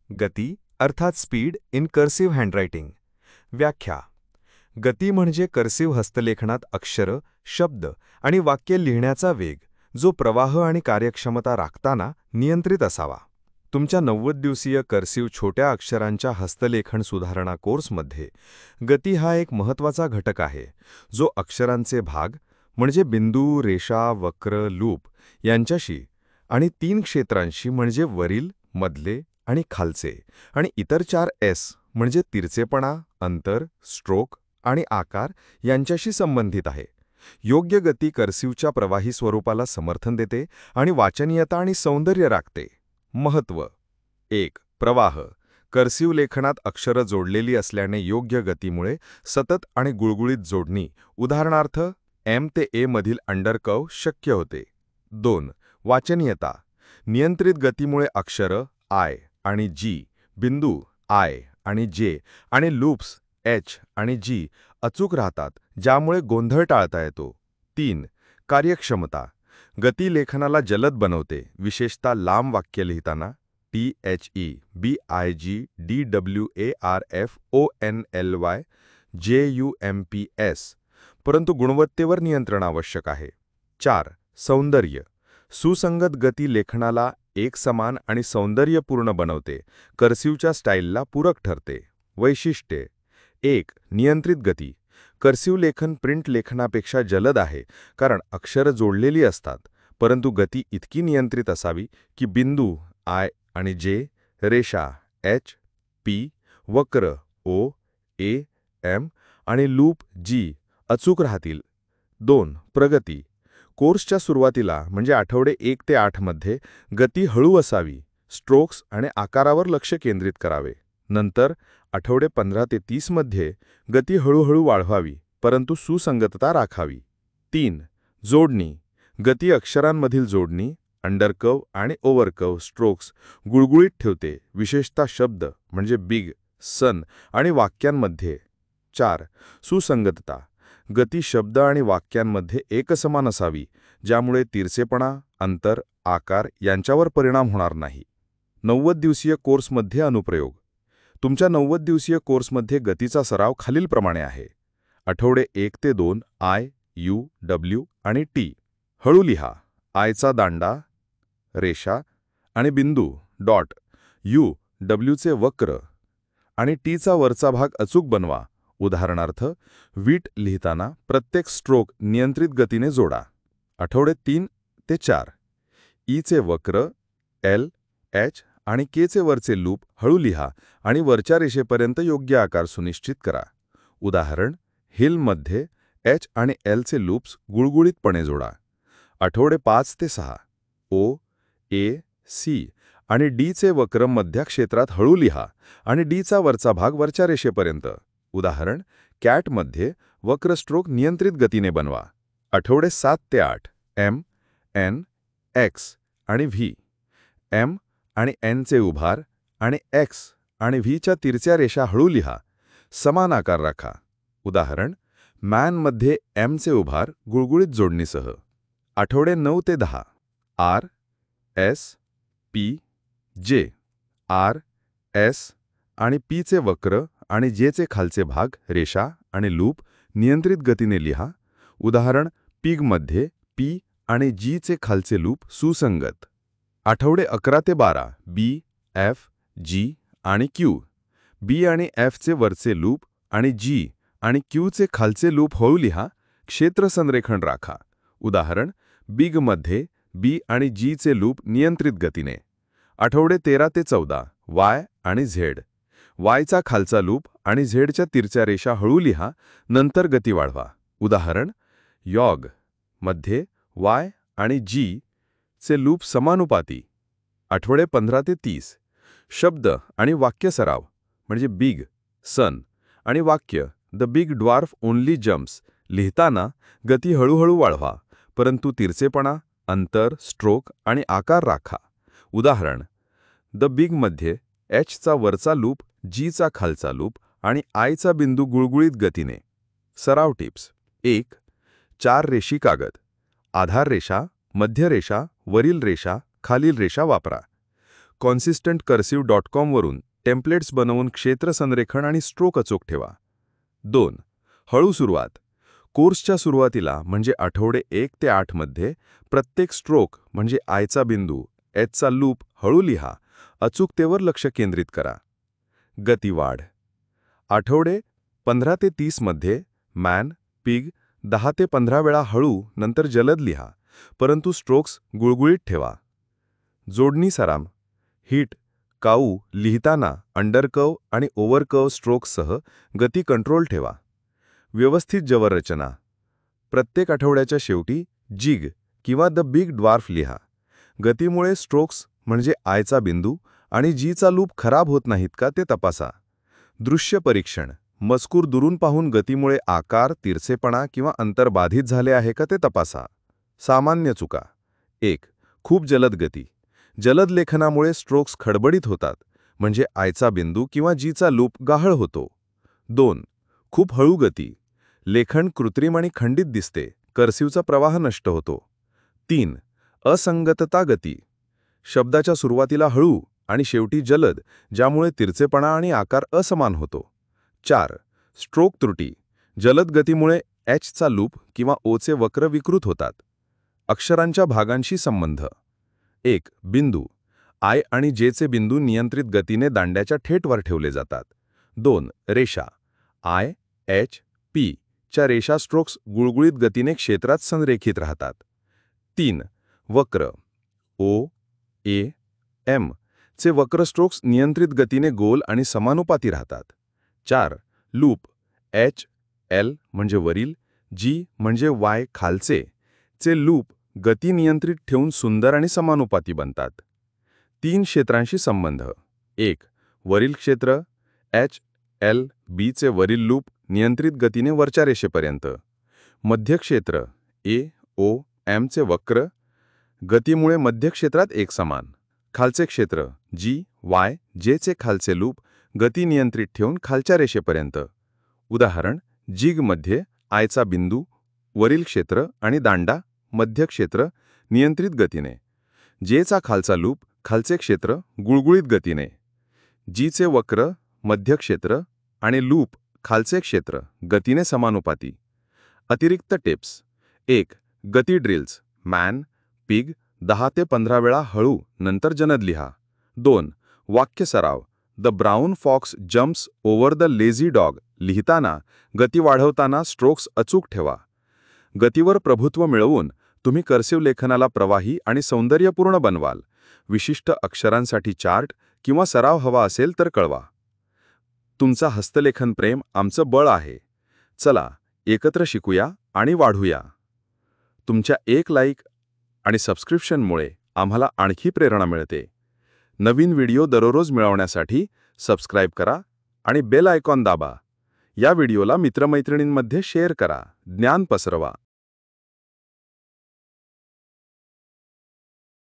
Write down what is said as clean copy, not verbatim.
गती अर्थात speed in cursive handwriting. व्याख्या. गती म्हणजे कर्सिव्ह हस्तलेखनात अक्षरं, शब्द आणि वाक्य लिहिण्याचा वेग, जो प्रवाह आणि कार्यक्षमता राखताना नियंत्रित असावा. तुमच्या 90 दिवसीय कर्सिव्ह छोट्या अक्षरांच्या हस्तलेखन सुधारणा कोर्समध्ये गती हा एक महत्त्वाचा घटक आहे, जो अक्षरांचे भाग म्हणजे बिंदू, रेषा, वक्र, लूप यांच्याशी आणि 3 क्षेत्रांशी म्हणजे वरील, मधले आणि खालचे आणि इतर 4 एस म्हणजे तिरचेपणा, अंतर, स्ट्रोक आणि आकार यांच्याशी संबंधित आहे. योग्य गती कर्सिव्हच्या प्रवाही स्वरूपाला समर्थन देते आणि वाचनीयता आणि सौंदर्य राखते. महत्त्व. 1. प्रवाह. कर्सिव्ह लेखनात अक्षरं जोडलेली असल्याने योग्य गतीमुळे सतत आणि गुळगुळीत जोडणी, उदाहरणार्थ एम ते ए मधील अंडरकर्व शक्य होते. 2. वाचनीयता. नियंत्रित गतीमुळे अक्षरं आय आणि जी, बिंदू आय आणि जे आणि लूप्स एच आणि जी अचूक राहतात, ज्यामुळे गोंधळ टाळता येतो. 3. कार्यक्षमता. गती लेखनाला जलद बनवते, विशेषतः लांब वाक्य लिहिताना. THEBIGDWARFONLY परंतु गुणवत्तेवर नियंत्रण आवश्यक आहे. 4. सौंदर्य. सुसंगत गती लेखनाला एकसमान आणि सौंदर्यपूर्ण बनवते, कर्सिव्हच्या स्टाईलला पूरक ठरते. वैशिष्ट्ये. 1. नियंत्रित गती. कर्सिव्ह लेखन प्रिंट लेखनापेक्षा जलद आहे, कारण अक्षरं जोडलेली असतात, परंतु गती इतकी नियंत्रित असावी की बिंदू आय आणि जे, रेषा एच, पी, वक्र ओ, ए, एम आणि लूप जी अचूक राहतील. 2. प्रगती. कोर्सच्या सुरुवातीला म्हणजे आठवडे 1 ते 8 मध्ये गती हळू असावी, स्ट्रोक्स आणि आकारावर लक्ष केंद्रित करावे. नंतर आठवडे 15 ते 30 मध्ये गती हळूहळू वाढवावी, परंतु सुसंगतता राखावी. 3. जोडणी. गती अक्षरांमधील जोडणी, अंडरकर्व आणि ओव्हरकर्व स्ट्रोक्स गुळगुळीत ठेवते, विशेषतः शब्द म्हणजे बिग, सन आणि वाक्यांमध्ये. 4. सुसंगतता. गती शब्द आणि वाक्यांमध्ये एकसमान असावी, ज्यामुळे तिरचेपणा, अंतर, आकार यांच्यावर परिणाम होणार नाही. 90 दिवसीय कोर्समध्ये अनुप्रयोग. तुमच्या 90 दिवसीय कोर्समध्ये गतीचा सराव खालीलप्रमाणे आहे. आठवडे 1 ते 2 आय, यू, डब्ल्यू आणि टी. हळू लिहा. आयचा दांडा, रेषा आणि बिंदू डॉट, यू, डब्ल्यूचे वक्र आणि टीचा वरचा भाग अचूक बनवा. उदाहरणार्थ, वीट लिहिताना प्रत्येक स्ट्रोक नियंत्रित गतीने जोडा. आठवडे 3 ते 4 ईचे वक्र, एल, एच आणि केचे वरचे लूप हळू लिहा आणि वरच्या रेषेपर्यंत योग्य आकार सुनिश्चित करा. उदाहरण, हिलमध्ये एच आणि एलचे लूप्स गुळगुळीतपणे जोडा. आठवडे 5 ते 6 ओ, ए, सी आणि डीचे वक्र मध्य क्षेत्रात हळू लिहा आणि डीचा वरचा भाग वरच्या रेषेपर्यंत. उदाहरण, कॅटमध्ये वक्र स्ट्रोक नियंत्रित गतीने बनवा. आठवडे 7 ते 8 एम, एन, एक्स आणि व्ही. एम आणि एनचे उभार आणि एक्स आणि व्हीच्या तिरच्या रेषा हळू लिहा. समान आकार राखा. उदाहरण, मॅनमध्ये एमचे उभार गुळगुळीत जोडणीसह. आठवडे 9 ते 10 आर, एस, पी, जे. आर, एस आणि पीचे वक्र आणि जेचे खालचे भाग, रेषा आणि लूप नियंत्रित गतीने लिहा. उदाहरण, पिगमध्ये पी आणि जीचे खालचे लूप सुसंगत. आठवडे 11 ते 12 बी, एफ, जी आणि क्यू. बी आणि एफचे वरचे लूप आणि जी आणि क्यूचे खालचे लूप हळू लिहा. क्षेत्र संरेखन राखा. उदाहरण, बिगमध्ये बी आणि जीचे लूप नियंत्रित गतीने. आठवडे 13 ते 14 वाय आणि झेड. वायचा खालचा लूप आणि झेडच्या तिरच्या रेषा हळू लिहा, नंतर गती वाढवा. उदाहरण, यॉग मध्ये वाय आणि जी चे लूप समानुपाती. आठवडे 15 ते 30 शब्द आणि वाक्य सराव म्हणजे बिग, सन आणि वाक्य the big dwarf only jumps लिहिताना गती हळूहळू वाढवा, परंतु तिरचेपणा, अंतर, स्ट्रोक आणि आकार राखा. उदाहरण, द बिगमध्ये एचचा वरचा लूप, जीचा खालचा लूप आणि आयचा बिंदू गुळगुळीत गतीने. सराव टिप्स. 1. 4 रेषी कागद. आधार रेषा, मध्य रेषा, वरील रेषा, खालील रेषा वापरा. consistentcursive.com वरून टेम्पलेट्स बनवून क्षेत्र संरेखन आणि स्ट्रोक अचूक ठेवा. 2. हळू सुरुवात. कोर्सच्या सुरुवातीला म्हणजे आठवडे 1 ते 8 मध्ये प्रत्येक स्ट्रोक म्हणजे आयचा बिंदू, एचचा लूप हळू लिहा. अचूकतेवर लक्ष केंद्रित करा. गतिवाढ. आठवडे 15 ते 30 मध्ये मॅन, पिग 10 ते 15 वेळा हळू नंतर जलद लिहा, परंतु स्ट्रोक्स गुळगुळीत ठेवा. जोडणी सराव. हिट, काऊ लिहिताना अंडरकर्व आणि ओव्हरकर्व स्ट्रोक्ससह गती कंट्रोल ठेवा. व्यवस्थित जवर रचना. प्रत्येक आठवड्याच्या शेवटी जिग किंवा द बिग ड्वार्फ लिहा. गतीमुळे स्ट्रोक्स म्हणजे आयचा बिंदू आणि जीचा लूप खराब होत नाहीत का ते तपासा. दृश्य परीक्षण. मजकूर दुरून पाहून गतीमुळे आकार, तिरछेपणा किंवा अंतर बाधित झाले आहे का ते तपासा. सामान्य चुका. 1. खूप जलद गती. जलद लेखनामुळे स्ट्रोक्स खडबडीत होतात, म्हणजे आयचा बिंदू किंवा जीचा लूप गाहळ होतो. 2. खूप हळू गती. लेखन कृत्रिम आणि खंडित दिसते, कर्सिवचा प्रवाह नष्ट होतो. 3. असंगतता गती. शब्दाच्या सुरुवातीला हळू आणि शेवटी जलद, ज्यामुळे तिरछेपणा आणि आकार असमान होतो. 4. स्ट्रोक त्रुटी. जलद गतीमुळे एचचा लूप किंवा ओचे वक्र विकृत होतात. अक्षरांच्या भागांशी संबंध. 1. बिंदू. आय आणि जेचे बिंदू नियंत्रित गतीने दांड्याच्या थेट वर ठेवले जातात. 2. रेषा. आय, एच, पी च्या रेषा स्ट्रोक्स गुळगुळीत गतीने क्षेत्रात संरेखित राहतात. 3. वक्र. ओ, ए, एम चे वक्र स्ट्रोक्स नियंत्रित गतीने गोल आणि समानुपाती राहतात. 4. लूप. एच, एल म्हणजे वरील, जी म्हणजे वाय खालचे चे लूप गती नियंत्रित ठेवून सुंदर आणि समानुपाती बनतात. 3 क्षेत्रांशी संबंध. 1. वरील क्षेत्र. एच, एल, बी चे वरील लूप नियंत्रित गतीने वरच्या रेषेपर्यंत. मध्य क्षेत्र. ए, ओ, एम चे वक्र गतीमुळे मध्य क्षेत्रात एकसमान. खालचे क्षेत्र. जी, वाय, जे चे खालचे लूप गती नियंत्रित ठेवून खालच्या रेषेपर्यंत. उदाहरण. जिग मध्ये आयचा बिंदू, वरील क्षेत्र आणि दांडा मध्य क्षेत्र नियंत्रित गतीने. जेचा खालचा लूप खालचे क्षेत्र गुळगुळीत गतीने. जीचे वक्र मध्य क्षेत्र आणि लूप खालचे क्षेत्र गतीने समानुपाती. अतिरिक्त टिप्स. 1. गती ड्रिल्स. मॅन, पिग 10 ते 15 वेळा हळू नंतर जनद लिहा. 2. वाक्य सराव. The brown fox jumps over the lazy dog लिहिताना गती वाढवताना स्ट्रोक्स अचूक ठेवा. गतीवर प्रभुत्व मिळवून तुम्ही कर्सिव लेखनाला प्रवाही आणि सौंदर्यपूर्ण बनवाल. विशिष्ट अक्षरांसाठी चार्ट किंवा सराव हवा असेल तर कळवा. तुमचा हस्तलेखन प्रेम आमचं बळ आहे. चला एकत्र शिकूया आणि वाढूया. तुमच्या एक लाईक आणि सबस्क्रिप्शनमुळे आम्हाला आणखी प्रेरणा मिळते. नवीन व्हिडिओ दररोज मिळवण्यासाठी सबस्क्राईब करा आणि बेल आयकॉन दाबा. या व्हिडिओला मित्रमैत्रिणींमध्ये शेअर करा. ज्ञान पसरवा.